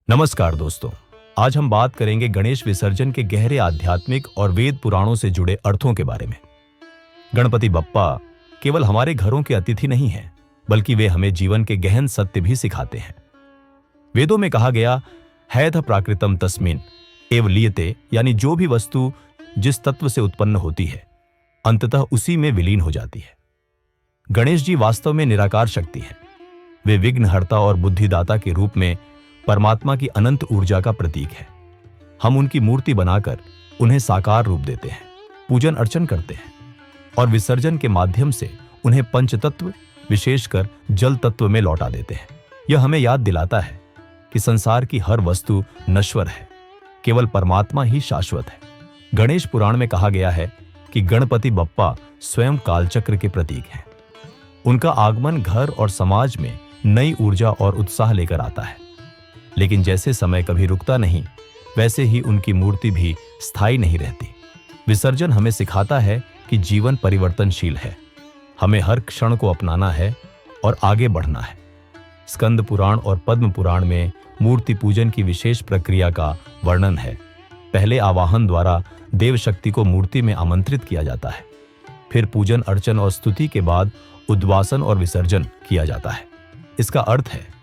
नमस्कार दोस्तों। आज हम बात करेंगे गणेश विसर्जन के गहरे आध्यात्मिक और वेद पुराणों से जुड़े अर्थों के बारे में। गणपति बप्पा केवल हमारे घरों के अतिथि नहीं हैं, बल्कि वे हमें जीवन के गहन सत्य भी सिखाते हैं। वेदों में कहा गया है ध प्राकृतम तस्मिन् एव लीयते, यानी जो भी वस्तु जिस तत्व से उत्पन्न होती है अंततः उसी में विलीन हो जाती है। गणेश जी वास्तव में निराकार शक्ति हैं। वे विघ्नहर्ता और बुद्धिदाता के रूप में परमात्मा की अनंत ऊर्जा का प्रतीक है। हम उनकी मूर्ति बनाकर उन्हें साकार रूप देते हैं, पूजन अर्चन करते हैं और विसर्जन के माध्यम से उन्हें पंचतत्व, विशेषकर जल तत्व में लौटा देते हैं। यह हमें याद दिलाता है कि संसार की हर वस्तु नश्वर है, केवल परमात्मा ही शाश्वत है। गणेश पुराण में कहा गया है कि गणपति बप्पा स्वयं कालचक्र के प्रतीक हैं। उनका आगमन घर और समाज में नई ऊर्जा और उत्साह लेकर आता है। लेकिन जैसे समय कभी रुकता नहीं, वैसे ही उनकी मूर्ति भी स्थायी नहीं रहती। विसर्जन हमें सिखाता है कि जीवन परिवर्तनशील है, हमें हर क्षण को अपनाना है और आगे बढ़ना है। स्कंद पुराण और पद्म पुराण में मूर्ति पूजन की विशेष प्रक्रिया का वर्णन है। पहले आवाहन द्वारा देव शक्ति को मूर्ति में आमंत्रित किया जाता है, फिर पूजन अर्चन और स्तुति के बाद उद्वासन और विसर्जन किया जाता है। इसका अर्थ है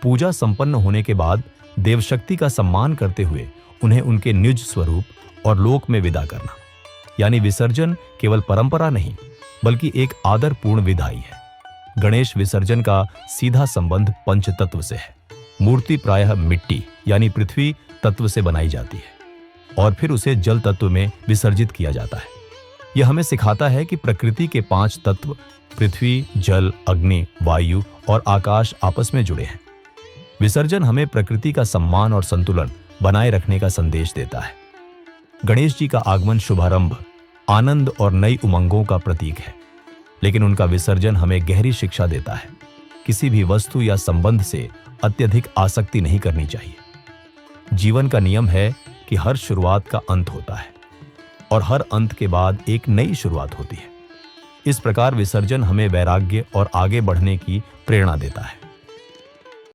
पूजा संपन्न होने के बाद देवशक्ति का सम्मान करते हुए उन्हें उनके निज स्वरूप और लोक में विदा करना। यानी विसर्जन केवल परंपरा नहीं, बल्कि एक आदरपूर्ण विदाई है। गणेश विसर्जन का सीधा संबंध पंचतत्व से है। मूर्ति प्रायः मिट्टी यानी पृथ्वी तत्व से बनाई जाती है और फिर उसे जल तत्व में विसर्जित किया जाता है। यह हमें सिखाता है कि प्रकृति के 5 तत्व पृथ्वी, जल, अग्नि, वायु और आकाश आपस में जुड़े हैं। विसर्जन हमें प्रकृति का सम्मान और संतुलन बनाए रखने का संदेश देता है। गणेश जी का आगमन शुभारंभ, आनंद और नई उमंगों का प्रतीक है, लेकिन उनका विसर्जन हमें गहरी शिक्षा देता है। किसी भी वस्तु या संबंध से अत्यधिक आसक्ति नहीं करनी चाहिए। जीवन का नियम है कि हर शुरुआत का अंत होता है और हर अंत के बाद एक नई शुरुआत होती है। इस प्रकार विसर्जन हमें वैराग्य और आगे बढ़ने की प्रेरणा देता है।